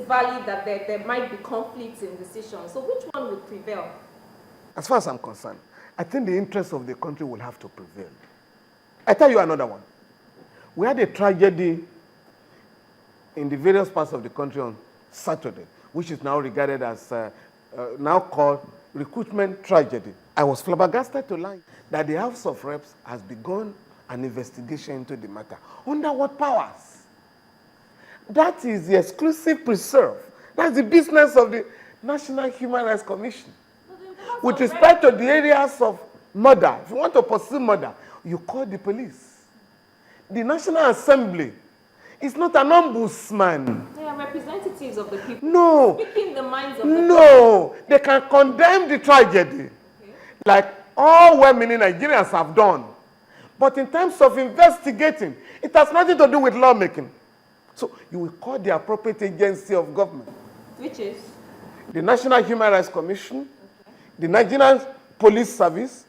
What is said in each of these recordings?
valid that there might be conflicts in decisions. So which one would prevail? As far as I'm concerned, I think the interests of the country will have to prevail. I tell you another one. We had a tragedy in the various parts of the country on Saturday, which is now regarded as, now called recruitment tragedy. I was flabbergasted to learn that the House of Reps has begun an investigation into the matter. Under what powers? That is the exclusive preserve. That's the business of the National Human Rights Commission. With respect to the areas of murder, if you want to pursue murder, you call the police. The National Assembly is not an ombudsman. They are representatives of the people. No. Speaking the minds of the people. No. They can condemn the tragedy, like all well-meaning Nigerians have done. But in terms of investigating, it has nothing to do with lawmaking. So you will call the appropriate agency of government. Which is? The National Human Rights Commission, the Nigerian Police Service,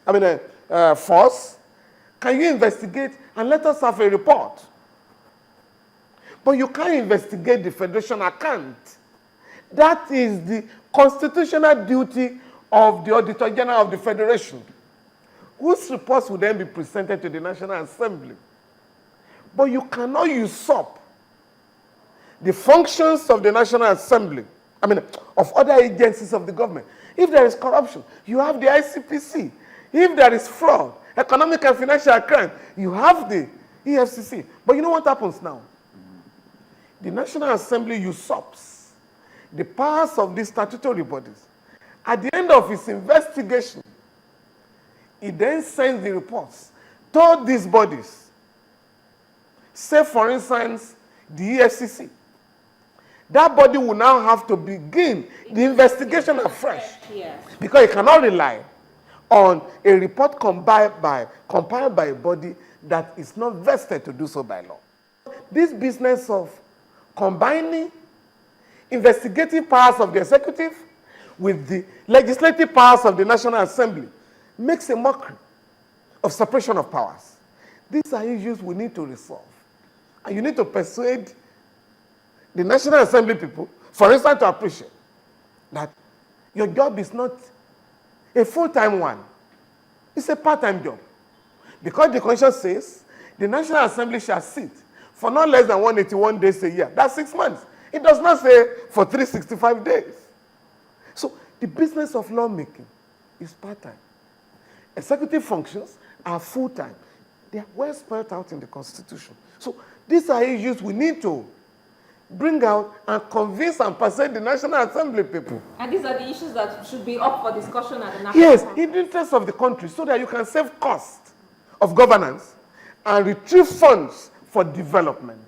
force. Can you investigate and let us have a report? But you can't investigate the Federation account. That is the constitutional duty of the Auditor General of the Federation, whose reports will then be presented to the National Assembly. But you cannot usurp the functions of the National Assembly, of other agencies of the government. If there is corruption, you have the ICPC. If there is fraud, economic and financial crime, you have the EFCC. But you know what happens now? The National Assembly usurps the powers of these statutory bodies. At the end of its investigation, it then sends the reports to these bodies. Say, for instance, the EFCC. That body will now have to begin the investigation afresh. Yes. Because it cannot rely on a report compiled by a body that is not vested to do so by law. This business of combining investigative powers of the executive with the legislative powers of the National Assembly makes a mockery of separation of powers. These are issues we need to resolve. And you need to persuade the National Assembly people, for instance, to appreciate that your job is not a full-time one. It's a part-time job. Because the Constitution says the National Assembly shall sit for not less than 181 days a year. That's 6 months. It does not say for 365 days. So the business of lawmaking is part-time. Executive functions are full-time. They are well spelled out in the Constitution. So these are issues we need to bring out and convince and persuade the National Assembly people. And these are the issues that should be up for discussion at the National Assembly. Yes, in the interest of the country, so that you can save costs of governance and retrieve funds for development.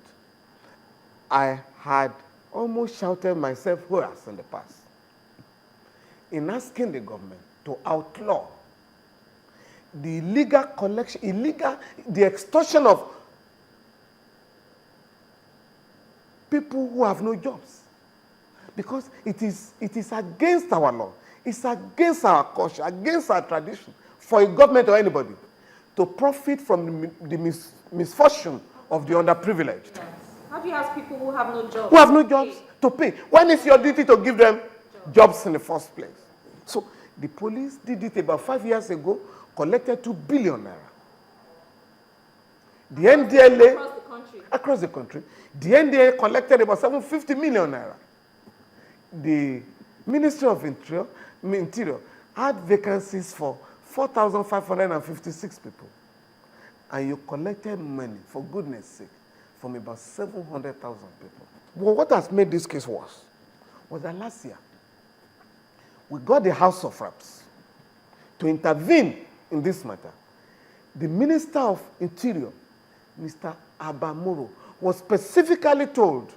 I had almost shouted myself hoarse in the past in asking the government to outlaw the illegal collection, the extortion of people who have no jobs. Because it is against our law. It's against our culture, against our tradition, for a government or anybody to profit from the misfortune of the underprivileged. Yes. How do you ask people who have no jobs? Who have no jobs to pay? When is your duty to give them jobs in the first place? So the police did it about 5 years ago, collected 2 billion naira. The NDLA, across the country, the NDLA collected about 750 million naira. The Ministry of Interior had vacancies for 4,556 people. And you collected money, for goodness sake, from about 700,000 people. Well, what has made this case worse was that last year, we got the House of Reps to intervene in this matter. The Minister of Interior, Mr. Abamoro, was specifically told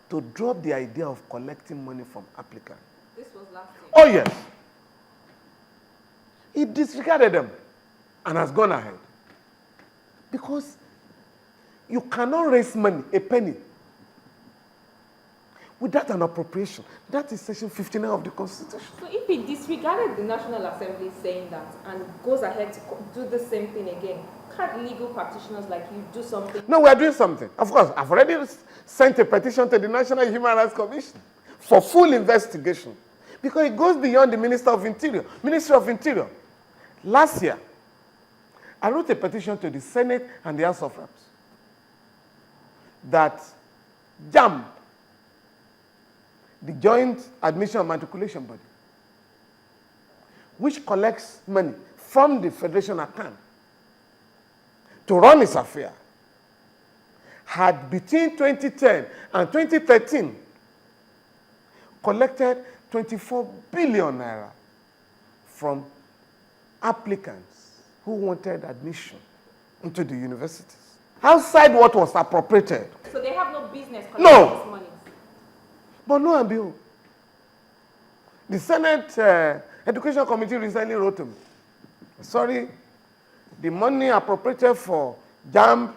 to drop the idea of collecting money from applicants. This was last year. Oh, yes. He disregarded them and has gone ahead. Because you cannot raise money, a penny, without an appropriation. That is Section 59 of the Constitution. So if he disregarded the National Assembly saying that and goes ahead to do the same thing again, can't legal practitioners like you do something? No, we are doing something. Of course, I've already sent a petition to the National Human Rights Commission for full investigation because it goes beyond the Ministry of Interior. Last year, I wrote a petition to the Senate and the House of Reps that JAMB, the Joint Admission and Matriculation Body, which collects money from the Federation account to run its affair, had between 2010 and 2013 collected 24 billion naira from applicants who wanted admission into the universities, outside what was appropriated. So they have no business collecting this money? But no, and behold, the Senate Education Committee recently wrote to me, sorry, the money appropriated for JAMB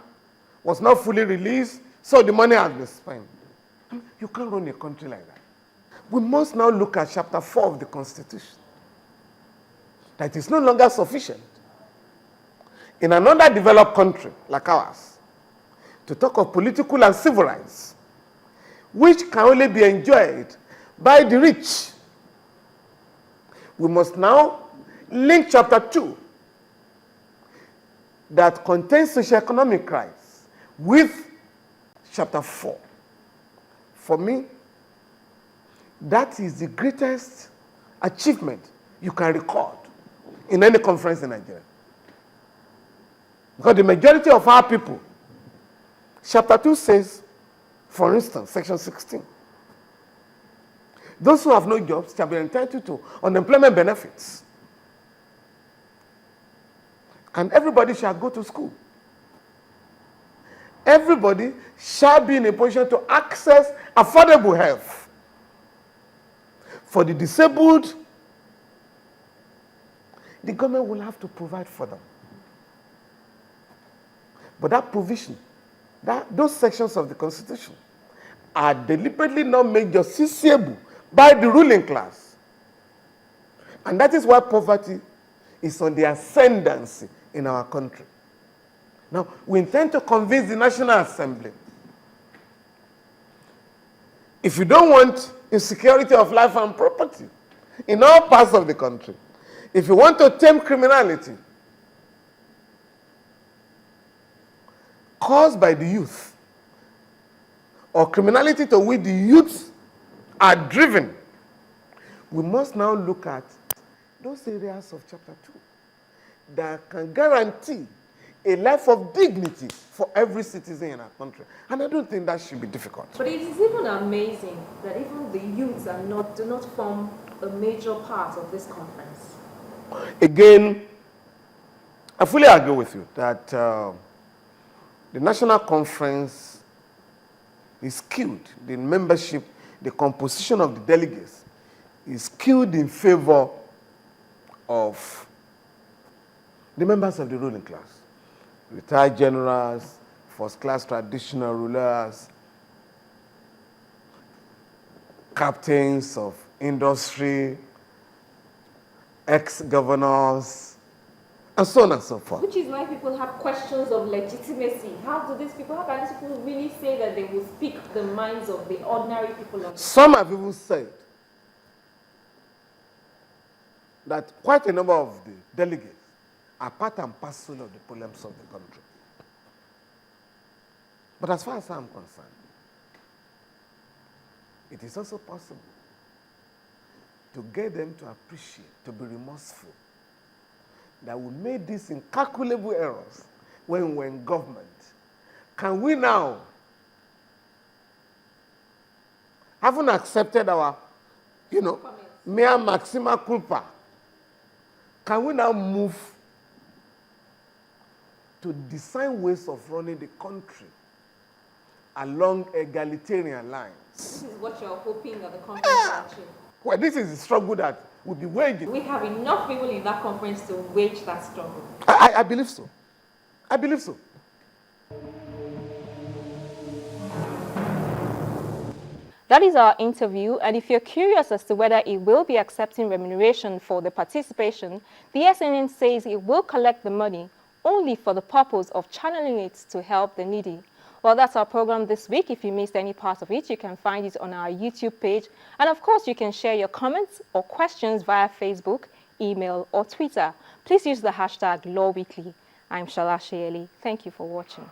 was not fully released, so the money has been spent. You can't run a country like that. We must now look at Chapter 4 of the Constitution. That is no longer sufficient in another developed country like ours to talk of political and civil rights, which can only be enjoyed by the rich. We must now link Chapter 2 that contains socio-economic rights with Chapter 4. For me, that is the greatest achievement you can record in any conference in Nigeria. Because the majority of our people, Chapter 2 says, for instance, Section 16, those who have no jobs shall be entitled to unemployment benefits. And everybody shall go to school. Everybody shall be in a position to access affordable health. For the disabled, the government will have to provide for them. But that provision, those sections of the Constitution are deliberately not made justiciable by the ruling class. And that is why poverty is on the ascendancy in our country. Now, we intend to convince the National Assembly, if you don't want insecurity of life and property in all parts of the country, if you want to tame criminality caused by the youth, or criminality to which the youth are driven, we must now look at those areas of Chapter 2 that can guarantee a life of dignity for every citizen in our country. And I don't think that should be difficult. But it is even amazing that even the youths do not form a major part of this conference. Again, I fully agree with you that the national conference is skewed. The membership, the composition of the delegates is skewed in favor of the members of the ruling class. Retired generals, first-class traditional rulers, captains of industry, ex-governors, and so on and so forth. Which is why people have questions of legitimacy. How can these people really say that they will speak the minds of the ordinary people of Some have even said that quite a number of the delegates are part and parcel of the problems of the country. But as far as I'm concerned, it is also possible to get them to appreciate, to be remorseful, that we made these incalculable errors when we were in government. Can we now, having accepted our, mere maxima culpa, can we now move to design ways of running the country along egalitarian lines? This is what you're hoping that the conference will achieve. Well, this is the struggle that we'll be waging. We have enough people in that conference to wage that struggle. I believe so. I believe so. That is our interview, and if you're curious as to whether it will be accepting remuneration for the participation, the SNN says it will collect the money only for the purpose of channeling it to help the needy. Well, that's our program this week. If you missed any part of it, you can find it on our YouTube page. And of course, you can share your comments or questions via Facebook, email, or Twitter. Please use the hashtag LawWeekly. I'm Shala Shayeli. Thank you for watching.